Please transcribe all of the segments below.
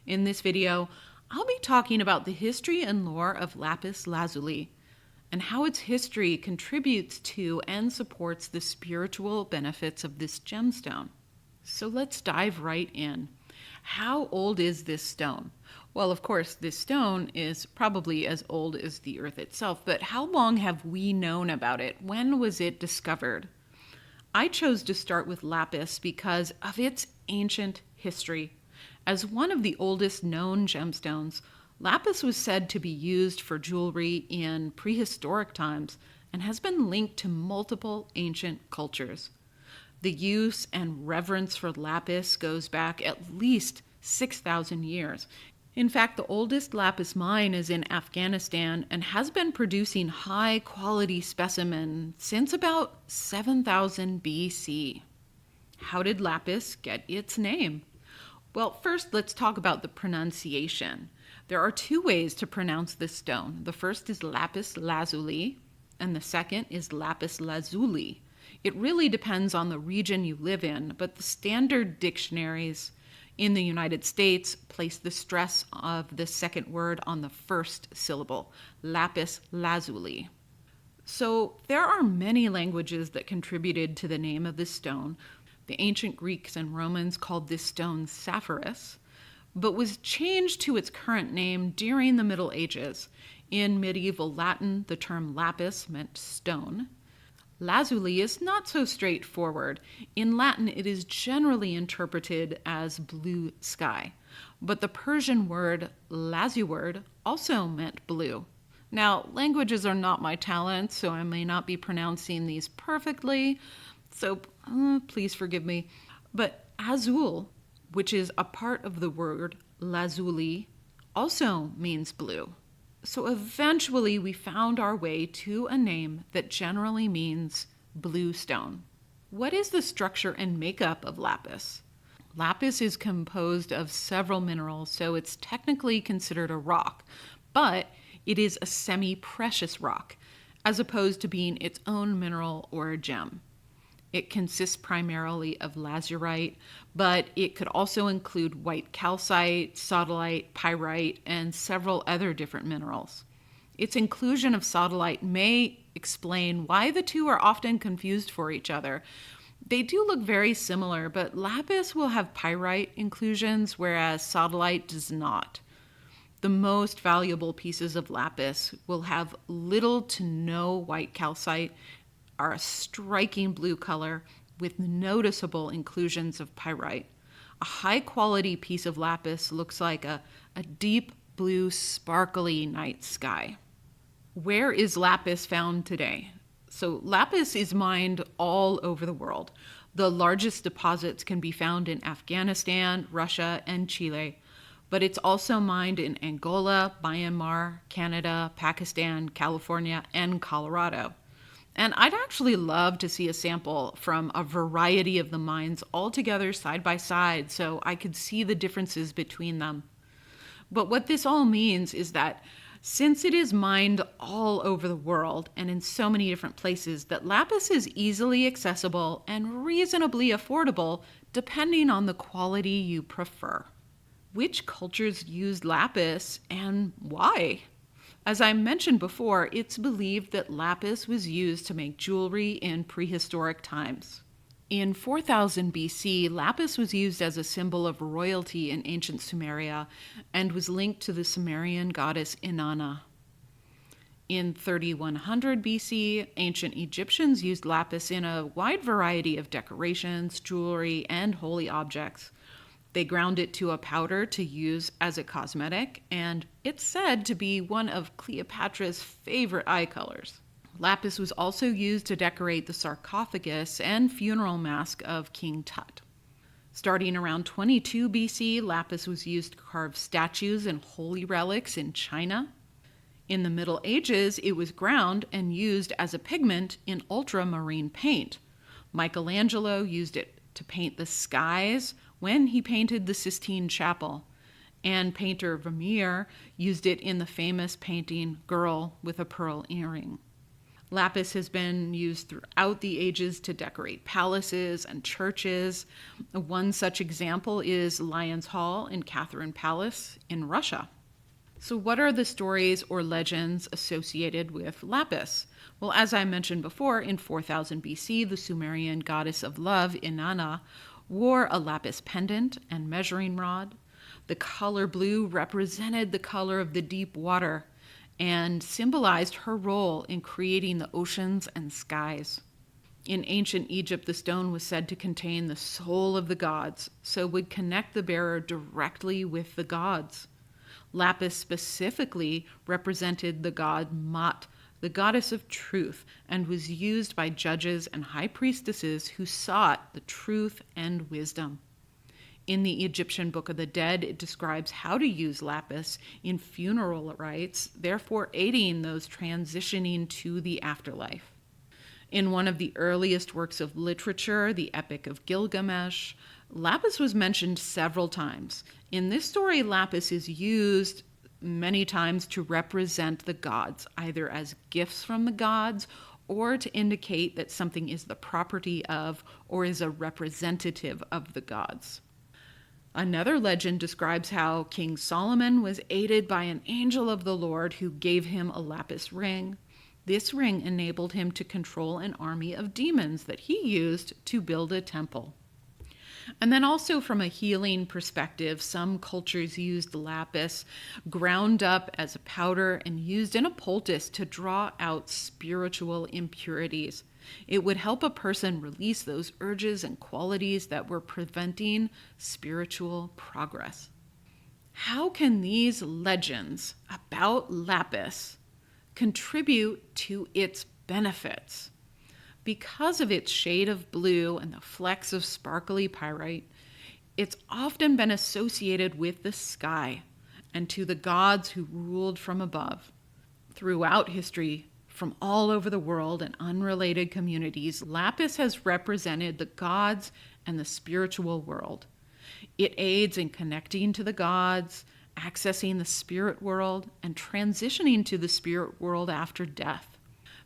In this video, I'll be talking about the history and lore of lapis lazuli and how its history contributes to and supports the spiritual benefits of this gemstone. So let's dive right in. How old is this stone? Well, of course, this stone is probably as old as the earth itself, but how long have we known about it? When was it discovered? I chose to start with lapis because of its ancient history. As one of the oldest known gemstones, lapis was said to be used for jewelry in prehistoric times and has been linked to multiple ancient cultures. The use and reverence for lapis goes back at least 6,000 years. In fact, the oldest lapis mine is in Afghanistan and has been producing high-quality specimens since about 7000 BC. How did lapis get its name? Well, first let's talk about the pronunciation. There are two ways to pronounce this stone. The first is lapis lazuli, and the second is lapis lazuli. It really depends on the region you live in, but the standard dictionaries in the United States place the stress of the second word on the first syllable, lapis lazuli. So there are many languages that contributed to the name of this stone. The ancient Greeks and Romans called this stone sapphirus, but was changed to its current name during the Middle Ages. In medieval Latin, the term lapis meant stone. Lazuli is not so straightforward. In Latin, it is generally interpreted as blue sky, but the Persian word lazuward also meant blue. Now, languages are not my talent, so I may not be pronouncing these perfectly, so please forgive me. But azul, which is a part of the word lazuli, also means blue. So eventually we found our way to a name that generally means blue stone. What is the structure and makeup of lapis? Lapis is composed of several minerals, so it's technically considered a rock, but it is a semi-precious rock, as opposed to being its own mineral or a gem. It consists primarily of lazurite, but it could also include white calcite, sodalite, pyrite, and several other different minerals. Its inclusion of sodalite may explain why the two are often confused for each other. They do look very similar, but lapis will have pyrite inclusions, whereas sodalite does not. The most valuable pieces of lapis will have little to no white calcite, are a striking blue color with noticeable inclusions of pyrite. A high-quality piece of lapis looks like a deep blue, sparkly night sky. Where is lapis found today? So lapis is mined all over the world. The largest deposits can be found in Afghanistan, Russia, and Chile, but it's also mined in Angola, Myanmar, Canada, Pakistan, California, and Colorado. And I'd actually love to see a sample from a variety of the mines all together side by side so I could see the differences between them. But what this all means is that since it is mined all over the world and in so many different places, that lapis is easily accessible and reasonably affordable depending on the quality you prefer. Which cultures used lapis and why? As I mentioned before, it's believed that lapis was used to make jewelry in prehistoric times. In 4000 BC, lapis was used as a symbol of royalty in ancient Sumeria and was linked to the Sumerian goddess Inanna. In 3100 BC, ancient Egyptians used lapis in a wide variety of decorations, jewelry, and holy objects. They ground it to a powder to use as a cosmetic, and it's said to be one of Cleopatra's favorite eye colors. Lapis was also used to decorate the sarcophagus and funeral mask of King Tut. Starting around 22 BC, lapis was used to carve statues and holy relics in China. In the Middle Ages, it was ground and used as a pigment in ultramarine paint. Michelangelo used it to paint the skies when he painted the Sistine Chapel, and painter Vermeer used it in the famous painting Girl with a Pearl Earring. Lapis has been used throughout the ages to decorate palaces and churches. One such example is Lion's Hall in Catherine Palace in Russia. So, what are the stories or legends associated with Lapis? Well, as I mentioned before, in 4000 BC, the Sumerian goddess of love, Inanna, wore a lapis pendant and measuring rod. The color blue represented the color of the deep water and symbolized her role in creating the oceans and skies. In ancient Egypt, the stone was said to contain the soul of the gods, so would connect the bearer directly with the gods. Lapis specifically represented the god Mat, the goddess of truth, and was used by judges and high priestesses who sought the truth and wisdom. In the Egyptian Book of the Dead, it describes how to use lapis in funeral rites, therefore aiding those transitioning to the afterlife. In one of the earliest works of literature, the Epic of Gilgamesh, lapis was mentioned several times. In this story, lapis is used many times to represent the gods, either as gifts from the gods or to indicate that something is the property of or is a representative of the gods. Another legend describes how King Solomon was aided by an angel of the Lord who gave him a lapis ring. This ring enabled him to control an army of demons that he used to build a temple. And then also from a healing perspective, some cultures used lapis ground up as a powder and used in a poultice to draw out spiritual impurities. It would help a person release those urges and qualities that were preventing spiritual progress. How can these legends about lapis contribute to its benefits? Because of its shade of blue and the flecks of sparkly pyrite, it's often been associated with the sky and to the gods who ruled from above. Throughout history, from all over the world and unrelated communities, lapis has represented the gods and the spiritual world. It aids in connecting to the gods, accessing the spirit world, and transitioning to the spirit world after death.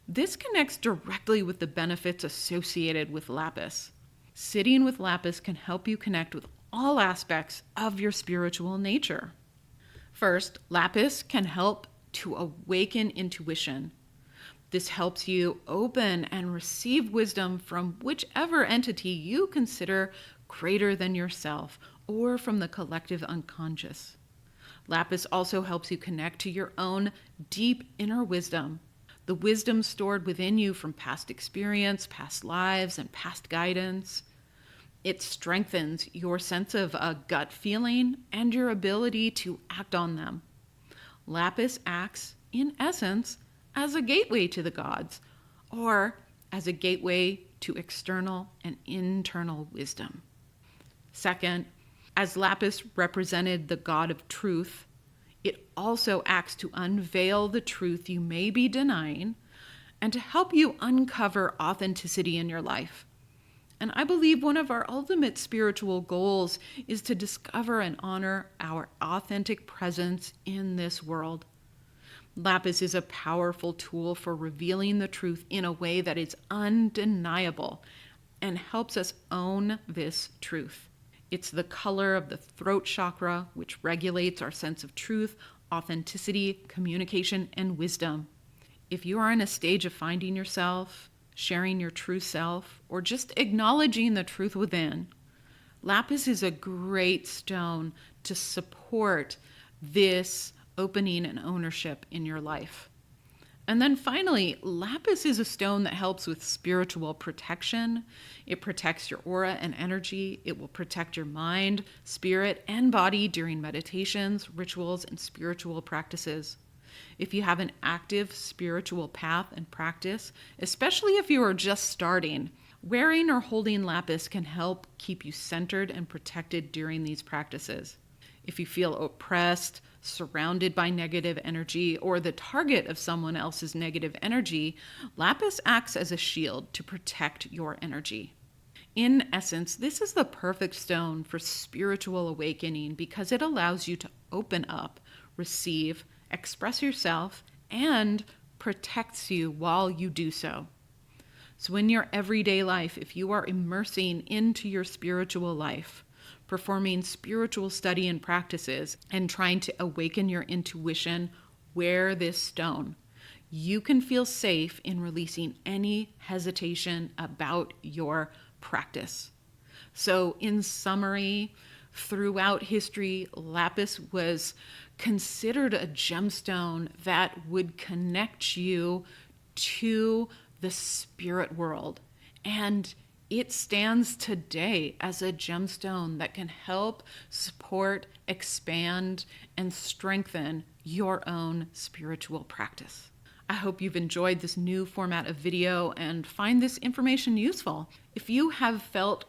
This connects directly with the benefits associated with lapis. Sitting with lapis can help you connect with all aspects of your spiritual nature. First, lapis can help to awaken intuition. This helps you open and receive wisdom from whichever entity you consider greater than yourself or from the collective unconscious. Lapis also helps you connect to your own deep inner wisdom, the wisdom stored within you from past experience, past lives, and past guidance. It strengthens your sense of a gut feeling and your ability to act on them. Lapis acts, in essence, as a gateway to the gods, or as a gateway to external and internal wisdom. Second, as lapis represented the god of truth, it also acts to unveil the truth you may be denying and to help you uncover authenticity in your life. And I believe one of our ultimate spiritual goals is to discover and honor our authentic presence in this world. Lapis is a powerful tool for revealing the truth in a way that is undeniable and helps us own this truth. It's the color of the throat chakra, which regulates our sense of truth, authenticity, communication, and wisdom. If you are in a stage of finding yourself, sharing your true self, or just acknowledging the truth within, lapis is a great stone to support this opening and ownership in your life. And then finally, lapis is a stone that helps with spiritual protection. It protects your aura and energy. It will protect your mind, spirit, and body during meditations, rituals, and spiritual practices. If you have an active spiritual path and practice, especially if you are just starting, wearing or holding lapis can help keep you centered and protected during these practices. If you feel oppressed, surrounded by negative energy, or the target of someone else's negative energy, lapis acts as a shield to protect your energy. In essence, this is the perfect stone for spiritual awakening because it allows you to open up, receive, express yourself, and protects you while you do so. So in your everyday life, if you are immersing into your spiritual life, performing spiritual study and practices, and trying to awaken your intuition, wear this stone. You can feel safe in releasing any hesitation about your practice. So in summary, throughout history, lapis was considered a gemstone that would connect you to the spirit world. And it stands today as a gemstone that can help support, expand, and strengthen your own spiritual practice. I hope you've enjoyed this new format of video and find this information useful. If you have felt